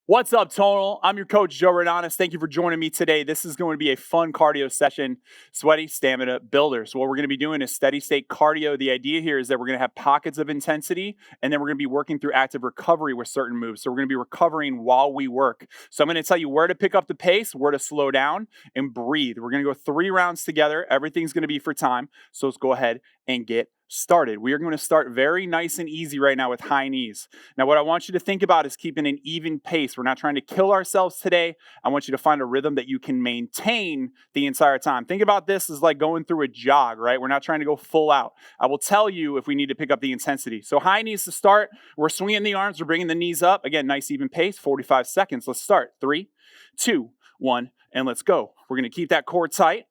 What's up, Tonal? I'm your coach, Joe Rodonis. Thank you for joining me today. This is going to be a fun cardio session, sweaty stamina builder. So what we're going to be doing is steady state cardio. The idea here is that we're going to have pockets of intensity, and then we're going to be working through active recovery with certain moves. So we're going to be recovering while we work. So I'm going to tell you where to pick up the pace, where to slow down, and breathe. We're going to go 3 rounds together. Everything's going to be for time. So let's go ahead and get started. We are going to start very nice and easy right now with high knees. Now, what I want you to think about is keeping an even pace. We're not trying to kill ourselves today. I want you to find a rhythm that you can maintain the entire time. Think about this as like going through a jog, right? We're not trying to go full out. I will tell you if we need to pick up the intensity. So high knees to start. We're swinging the arms. We're bringing the knees up. Again, nice even pace, 45 seconds. Let's start. 3, 2, 1, and let's go. We're going to keep that core tight.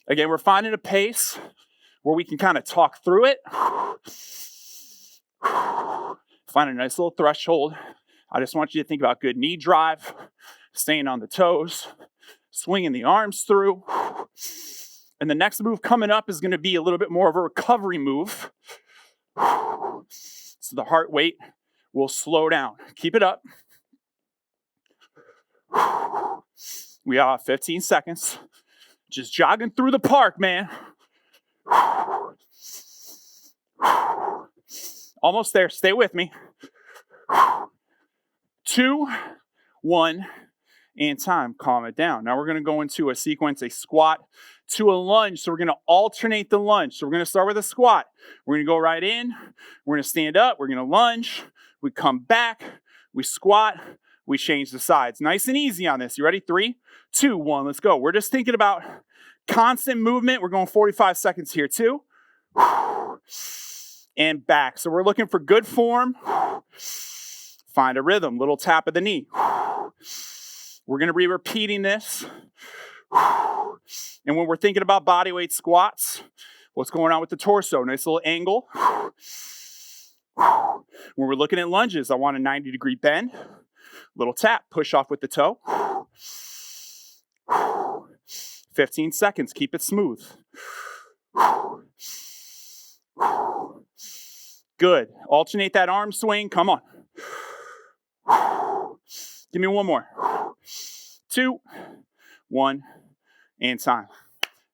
Again, we're finding a pace where we can kind of talk through it. Find a nice little threshold. I just want you to think about good knee drive, staying on the toes, swinging the arms through. And the next move coming up is going to be a little bit more of a recovery move. So the heart rate will slow down. Keep it up. We have 15 seconds. Just jogging through the park, man. Almost there. Stay with me. 2, 1, and time. Calm it down. Now we're going to go into a sequence, a squat to a lunge. So we're going to alternate the lunge. So we're going to start with a squat. We're going to go right in. We're going to stand up. We're going to lunge. We come back. We squat. We change the sides. Nice and easy on this. You ready? 3, 2, 1. Let's go. We're just thinking about constant movement. We're going 45 seconds here too. And back. So we're looking for good form. Find a rhythm. Little tap of the knee. We're going to be repeating this. And when we're thinking about body weight squats, what's going on with the torso? Nice little angle. When we're looking at lunges, I want a 90-degree bend. Little tap. Push off with the toe. 15 seconds. Keep it smooth. Good. Alternate that arm swing. Come on. Give me one more. 2, 1, and time.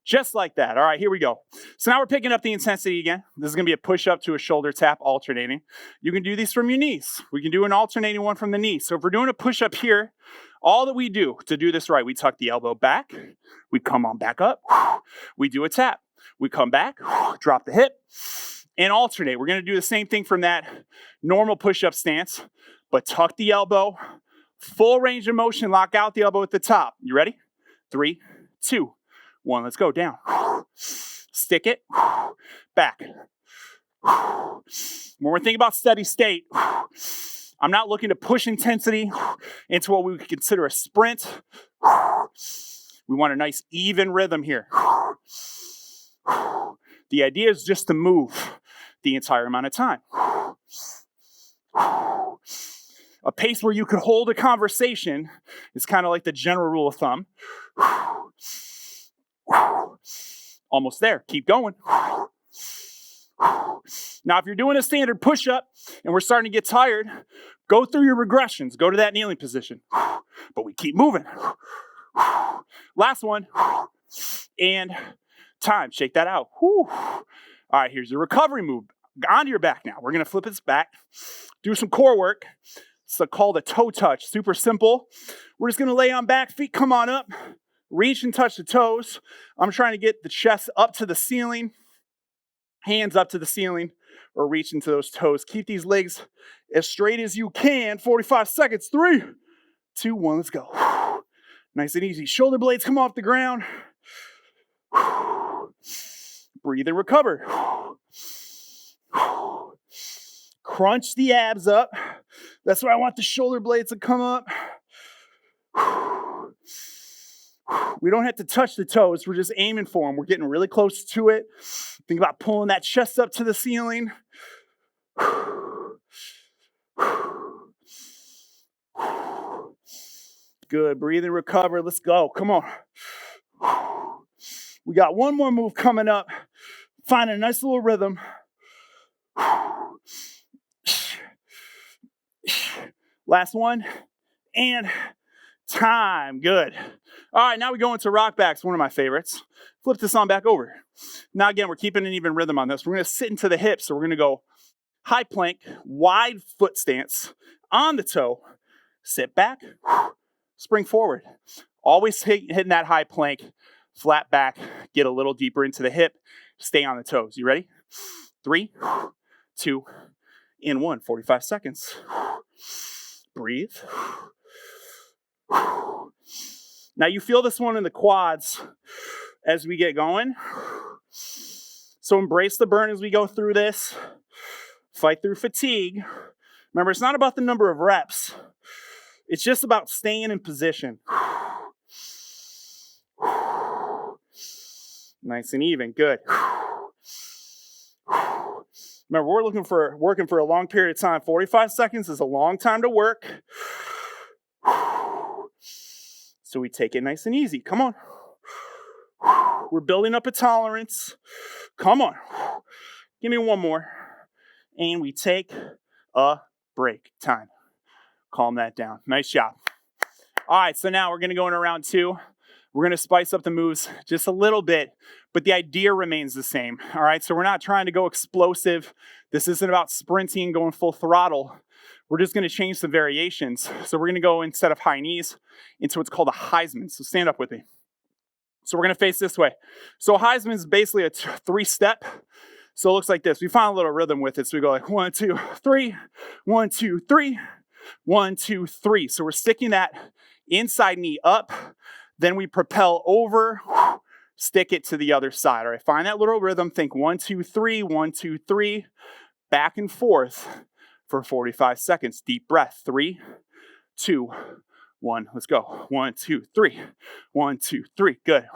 Just like that. All right, here we go. So now we're picking up the intensity again. This is going to be a push-up to a shoulder tap, alternating. You can do these from your knees. We can do an alternating one from the knees. So if we're doing a push-up here, all that we do to do this right, we tuck the elbow back. We come on back up. We do a tap. We come back, drop the hip, and alternate. We're going to do the same thing from that normal push-up stance, but tuck the elbow, full range of motion, lock out the elbow at the top. You ready? 3, 2, 1. Let's go. Down. Stick it. Back. When we're thinking about steady state, I'm not looking to push intensity into what we would consider a sprint. We want a nice even rhythm here. The idea is just to move the entire amount of time. A pace where you could hold a conversation is kind of like the general rule of thumb. Almost there. Keep going. Now, if you're doing a standard push-up and we're starting to get tired, go through your regressions. Go to that kneeling position. But we keep moving. Last one. And time. Shake that out. Whew. All right, here's your recovery move. Onto your back now. We're going to flip this back. Do some core work. It's called a toe touch. Super simple. We're just going to lay on back. Feet come on up. Reach and touch the toes. I'm trying to get the chest up to the ceiling. Hands up to the ceiling or reach into those toes. Keep these legs as straight as you can. 45 seconds. 3, 2, 1. Let's go. Nice and easy. Shoulder blades come off the ground. Breathe and recover. Crunch the abs up. That's why I want the shoulder blades to come up. We don't have to touch the toes. We're just aiming for them. We're getting really close to it. Think about pulling that chest up to the ceiling. Good. Breathe and recover. Let's go. Come on. We got one more move coming up. Find a nice little rhythm. Last one. And time. Good. All right, now we go into rock backs, one of my favorites. Flip this on back over. Now again, we're keeping an even rhythm on this. We're going to sit into the hips. So we're going to go high plank, wide foot stance, on the toe, sit back, spring forward. Always hitting that high plank, flat back, get a little deeper into the hip, stay on the toes. You ready? 3, 2, and 1. 45 seconds. Breathe. Now you feel this one in the quads as we get going. So embrace the burn as we go through this. Fight through fatigue. Remember, it's not about the number of reps. It's just about staying in position. Nice and even. Good. Remember, we're working for a long period of time. 45 seconds is a long time to work. So we take it nice and easy. Come on. We're building up a tolerance. Come on. Give me one more. And we take a break. Time. Calm that down. Nice job. All right, so now we're going to go into round 2. We're going to spice up the moves just a little bit, but the idea remains the same. All right, so we're not trying to go explosive. This isn't about sprinting, going full throttle. We're just going to change some variations. So we're going to go, instead of high knees, into what's called a Heisman. So stand up with me. So we're going to face this way. So a Heisman is basically a 3-step. So it looks like this. We find a little rhythm with it. So we go like 1, 2, 3, 1, 2, 3, 1, 2, 3. So we're sticking that inside knee up. Then we propel over, stick it to the other side. All right, find that little rhythm. Think 1, 2, 3, 1, 2, 3, back and forth for 45 seconds. Deep breath. 3, 2, 1. Let's go. 1, 2, 3. 1, 2, 3. Good.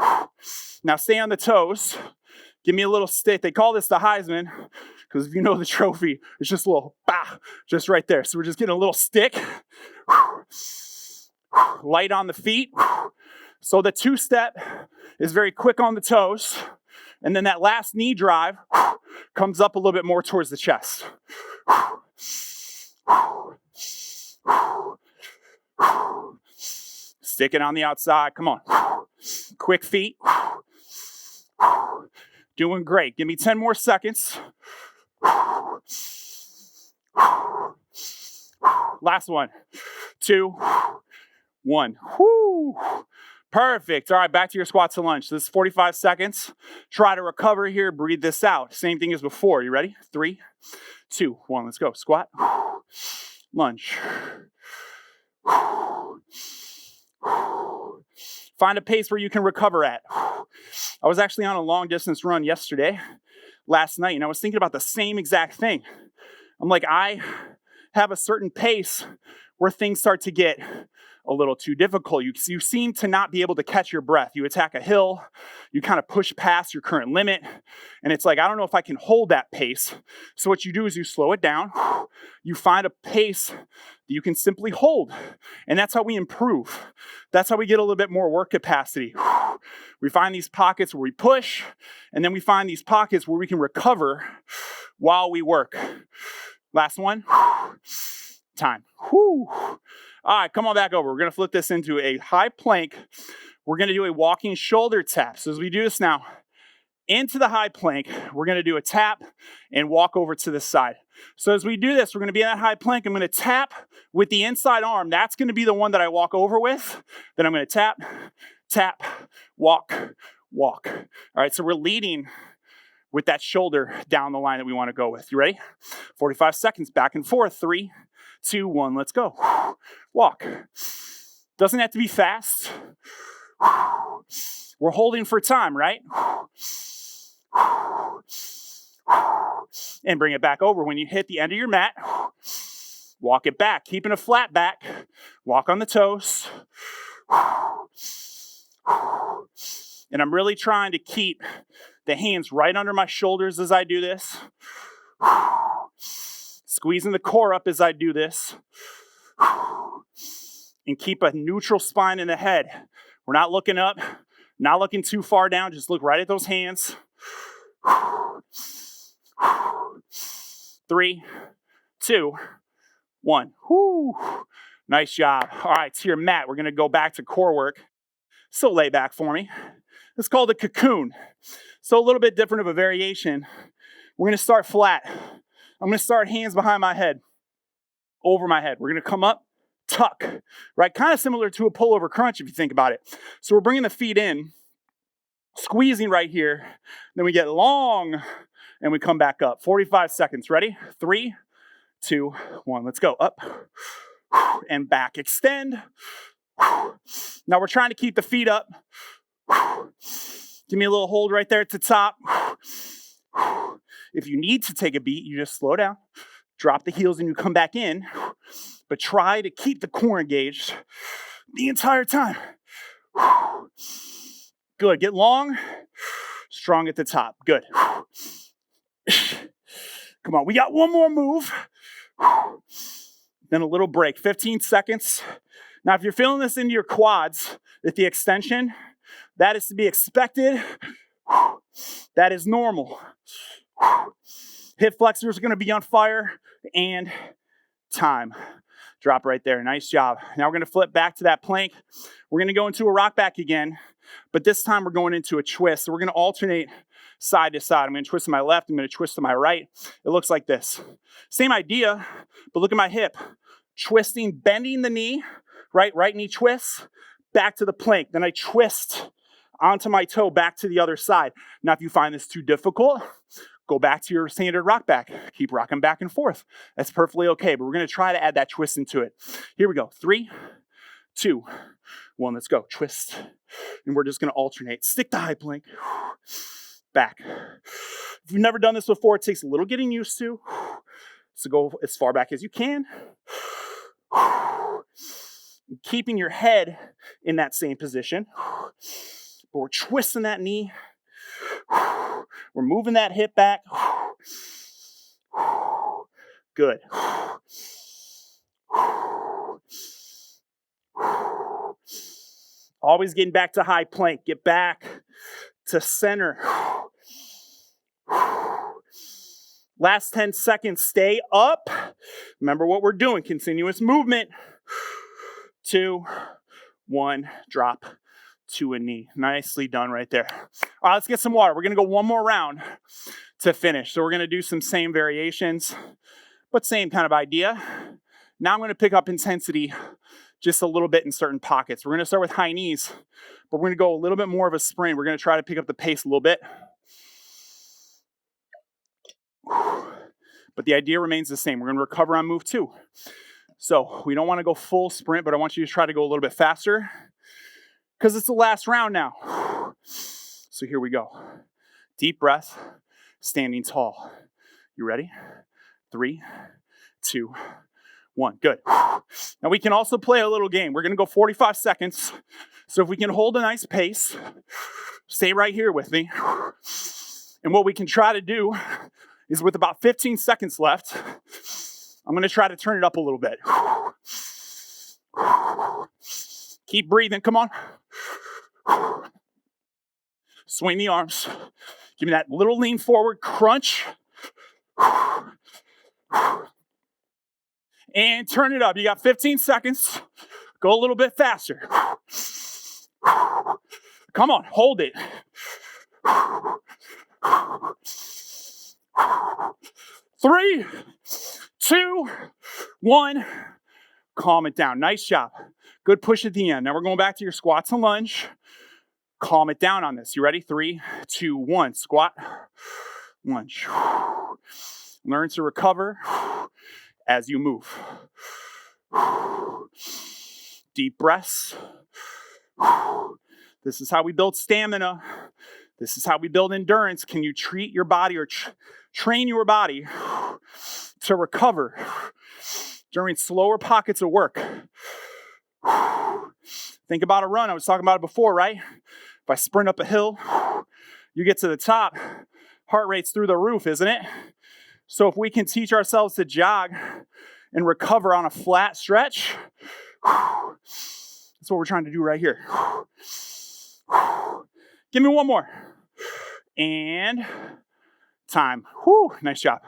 Now stay on the toes. Give me a little stick. They call this the Heisman because if you know the trophy, it's just a little bah, just right there. So we're just getting a little stick. Light on the feet. So the 2-step is very quick on the toes. And then that last knee drive comes up a little bit more towards the chest. Stick it on the outside. Come on. Quick feet. Doing great. Give me 10 more seconds. Last one. 2, 1. Whoo. Perfect. All right, back to your squat to lunge. This is 45 seconds. Try to recover here. Breathe this out. Same thing as before. You ready? 3, 2, 1. Let's go. Squat. Lunge. Find a pace where you can recover at. I was actually on a long distance run last night, and I was thinking about the same exact thing. I'm like, I have a certain pace where things start to get a little too difficult. You seem to not be able to catch your breath. You attack a hill, you kind of push past your current limit, and it's like, I don't know if I can hold that pace. So what you do is you slow it down, you find a pace that you can simply hold, and that's how we improve. That's how we get a little bit more work capacity. We find these pockets where we push, and then we find these pockets where we can recover while we work. Last one. Time. Whew. All right, come on back over. We're going to flip this into a high plank. We're going to do a walking shoulder tap. So as we do this now, into the high plank, we're going to do a tap and walk over to the side. So as we do this, we're going to be in that high plank. I'm going to tap with the inside arm. That's going to be the one that I walk over with. Then I'm going to tap, tap, walk, walk. All right, so we're leading with that shoulder down the line that we want to go with. You ready? 45 seconds, back and forth. 3, 2, 1, let's go. Walk. Doesn't have to be fast. We're holding for time, right? And bring it back over. When you hit the end of your mat, walk it back. Keeping a flat back. Walk on the toes. And I'm really trying to keep the hands right under my shoulders as I do this. Squeezing the core up as I do this. And keep a neutral spine in the head. We're not looking up, not looking too far down. Just look right at those hands. 3, 2, 1. Whoo. Nice job. All right, to your mat. We're going to go back to core work. So lay back for me. It's called a cocoon. So a little bit different of a variation. We're going to start flat. I'm going to start hands behind my head, over my head. We're going to come up, tuck, right? Kind of similar to a pullover crunch if you think about it. So we're bringing the feet in, squeezing right here. Then we get long and we come back up. 45 seconds. Ready? 3, 2, 1. Let's go. Up and back. Extend. Now we're trying to keep the feet up. Give me a little hold right there at the top. If you need to take a beat, you just slow down, drop the heels, and you come back in. But try to keep the core engaged the entire time. Good. Get long, strong at the top. Good. Come on. We got one more move. Then a little break. 15 seconds. Now, if you're feeling this into your quads with the extension, that is to be expected. That is normal. Hip flexors are going to be on fire, and time. Drop right there. Nice job. Now we're going to flip back to that plank. We're going to go into a rock back again, but this time we're going into a twist. So we're going to alternate side to side. I'm going to twist to my left. I'm going to twist to my right. It looks like this. Same idea, but look at my hip. Twisting, bending the knee, right knee twists, back to the plank. Then I twist onto my toe, back to the other side. Now, if you find this too difficult, go back to your standard rock back. Keep rocking back and forth. That's perfectly okay, but we're going to try to add that twist into it. Here we go. 3, 2, 1. Let's go. Twist. And we're just going to alternate. Stick to high plank. Back. If you've never done this before, it takes a little getting used to. So go as far back as you can. Keeping your head in that same position. But we're twisting that knee. We're moving that hip back. Good. Always getting back to high plank. Get back to center. Last 10 seconds. Stay up. Remember what we're doing. Continuous movement. 2, 1. Drop to a knee. Nicely done right there. All right, let's get some water. We're going to go one more round to finish. So we're going to do some same variations, but same kind of idea. Now I'm going to pick up intensity just a little bit in certain pockets. We're going to start with high knees, but we're going to go a little bit more of a sprint. We're going to try to pick up the pace a little bit. But the idea remains the same. We're going to recover on move 2. So we don't want to go full sprint, but I want you to try to go a little bit faster because it's the last round now. So here we go. Deep breath, standing tall. You ready? 3, 2, 1. Good. Now we can also play a little game. We're going to go 45 seconds. So if we can hold a nice pace, stay right here with me. And what we can try to do is with about 15 seconds left, I'm going to try to turn it up a little bit. Keep breathing. Come on. Swing the arms. Give me that little lean forward crunch. And turn it up. You got 15 seconds. Go a little bit faster. Come on, hold it. 3, 2, 1. Calm it down. Nice job. Good push at the end. Now we're going back to your squats and lunge. Calm it down on this. You ready? 3, 2, 1. Squat, lunge. Learn to recover as you move. Deep breaths. This is how we build stamina. This is how we build endurance. Can you treat your body or train your body to recover during slower pockets of work? Think about a run. I was talking about it before, right? If I sprint up a hill, you get to the top, heart rate's through the roof, isn't it? So if we can teach ourselves to jog and recover on a flat stretch, that's what we're trying to do right here. Give me one more. And time. Whew, nice job.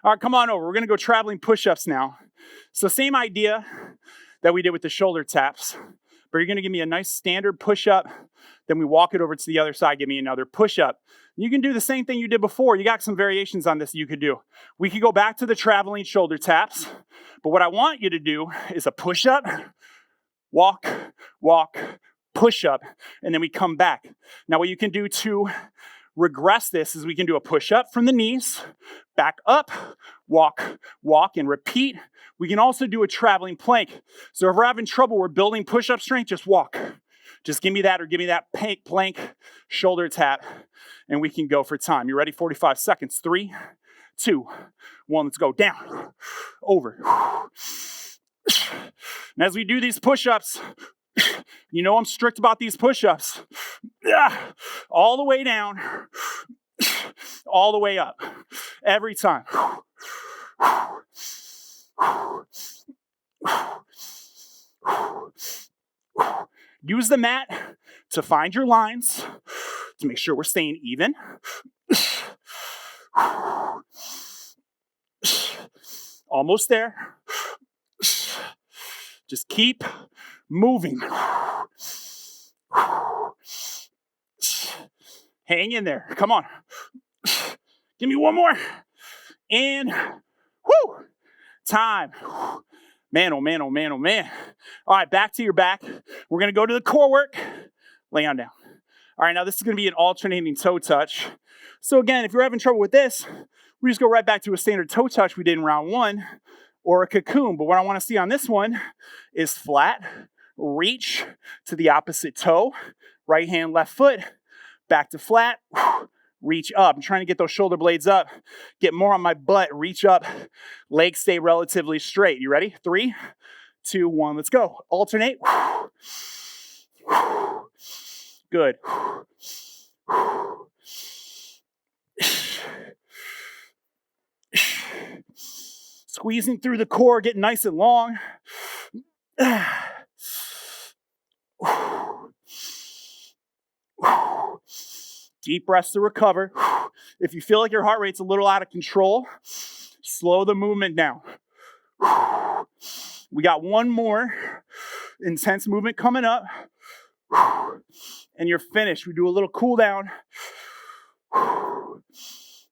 All right, come on over. We're going to go traveling push-ups now. So same idea that we did with the shoulder taps, but you're gonna give me a nice standard push-up, then we walk it over to the other side, give me another push-up. You can do the same thing you did before. You got some variations on this you could do. We could go back to the traveling shoulder taps, but what I want you to do is a push-up, walk, walk, push-up, and then we come back. Now what you can do to regress this is we can do a push-up from the knees, back up, walk, walk, and repeat. We can also do a traveling plank. So if we're having trouble, we're building push-up strength, just walk. Just give me that or give me that plank, shoulder tap, and we can go for time. You ready? 45 seconds. 3, 2, 1, let's go. Down, over. And as we do these push-ups, you know I'm strict about these push-ups. All the way down, all the way up, every time. Use the mat to find your lines, to make sure we're staying even. Almost there. Just keep moving. Hang in there. Come on. Give me one more. And whoo, time. Man, oh man, oh man, oh man. All right, back to your back. We're going to go to the core work. Lay on down. All right, now this is going to be an alternating toe touch. So again, if you're having trouble with this, we just go right back to a standard toe touch we did in round 1 or a cocoon. But what I want to see on this one is flat, reach to the opposite toe, right hand, left foot, back to flat, reach up. I'm trying to get those shoulder blades up, get more on my butt, reach up, legs stay relatively straight. You ready? 3, 2, 1, let's go. Alternate. Good. Squeezing through the core, getting nice and long. Deep breaths to recover. If you feel like your heart rate's a little out of control, slow the movement down. We got one more intense movement coming up, and you're finished. We do a little cool down.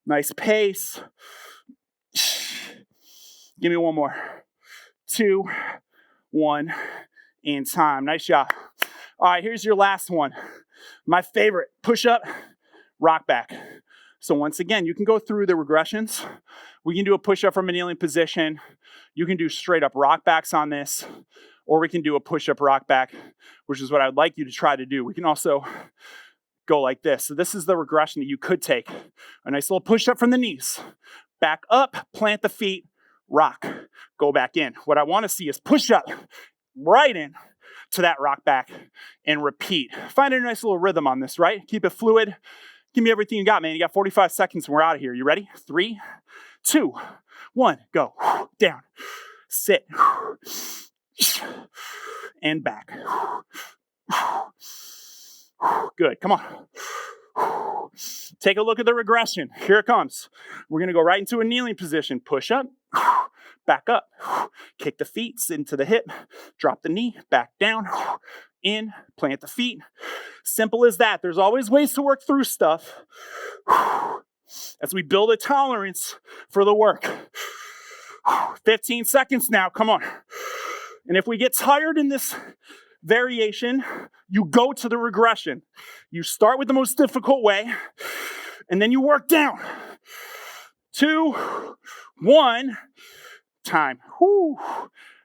Nice pace. Give me one more. 2, 1, and time. Nice job. All right, here's your last one. My favorite, push up, rock back. So once again, you can go through the regressions. We can do a push up from a kneeling position. You can do straight up rock backs on this, or we can do a push up rock back, which is what I'd like you to try to do. We can also go like this. So this is the regression that you could take. A nice little push up from the knees. Back up, plant the feet, rock, go back in. What I want to see is push up right in to that rock back and repeat. Find a nice little rhythm on this, right? Keep it fluid. Give me everything you got, man. You got 45 seconds and we're out of here. You ready? 3, 2, 1, go. Down, sit, and back. Good, come on. Take a look at the regression. Here it comes. We're gonna go right into a kneeling position. Push up, back up, kick the feet into the hip, drop the knee, back down, in, plant the feet. Simple as that. There's always ways to work through stuff as we build a tolerance for the work. 15 seconds now, come on. And if we get tired in this variation, you go to the regression. You start with the most difficult way, and then you work down. 2, 1, time. Whew.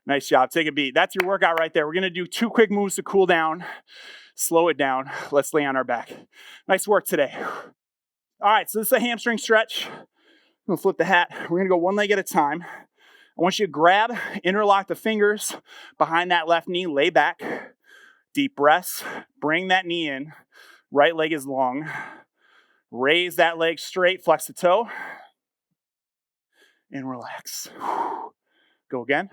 Nice job. Take a beat. That's your workout right there. We're going to do 2 quick moves to cool down. Slow it down. Let's lay on our back. Nice work today. All right, so this is a hamstring stretch. I'm going to flip the hat. We're going to go one leg at a time. I want you to grab, interlock the fingers behind that left knee, lay back. Deep breaths. Bring that knee in. Right leg is long. Raise that leg straight, flex the toe, and relax. Go again.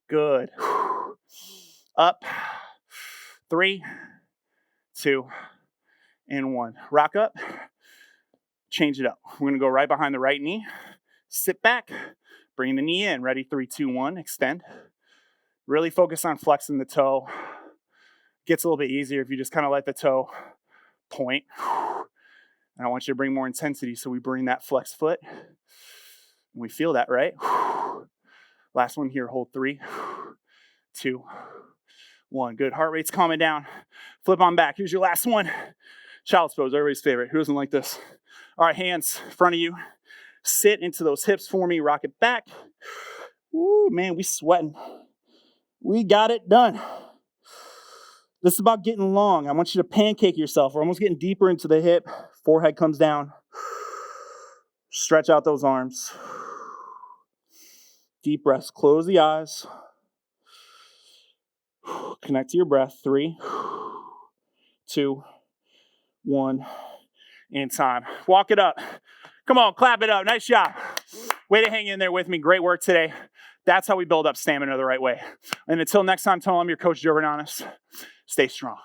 Good. Up. 3, 2, and 1. Rock up. Change it up. We're going to go right behind the right knee. Sit back, bring the knee in. Ready, 3, 2, 1, extend. Really focus on flexing the toe. Gets a little bit easier if you just kind of let the toe point. And I want you to bring more intensity, so we bring that flex foot. And we feel that, right? Last one here, hold 3, 2, 1. Good, heart rate's calming down. Flip on back, here's your last one. Child's pose, everybody's favorite. Who doesn't like this? All right, hands in front of you. Sit into those hips for me, rock it back. Ooh, man, we sweating. We got it done. This is about getting long. I want you to pancake yourself. We're almost getting deeper into the hip. Forehead comes down. Stretch out those arms. Deep breaths. Close the eyes. Connect to your breath. 3, 2, 1. And time. Walk it up. Come on, clap it up. Nice job. Way to hang in there with me. Great work today. That's how we build up stamina the right way. And until next time, I'm your coach, Joe Rodonis. Stay strong.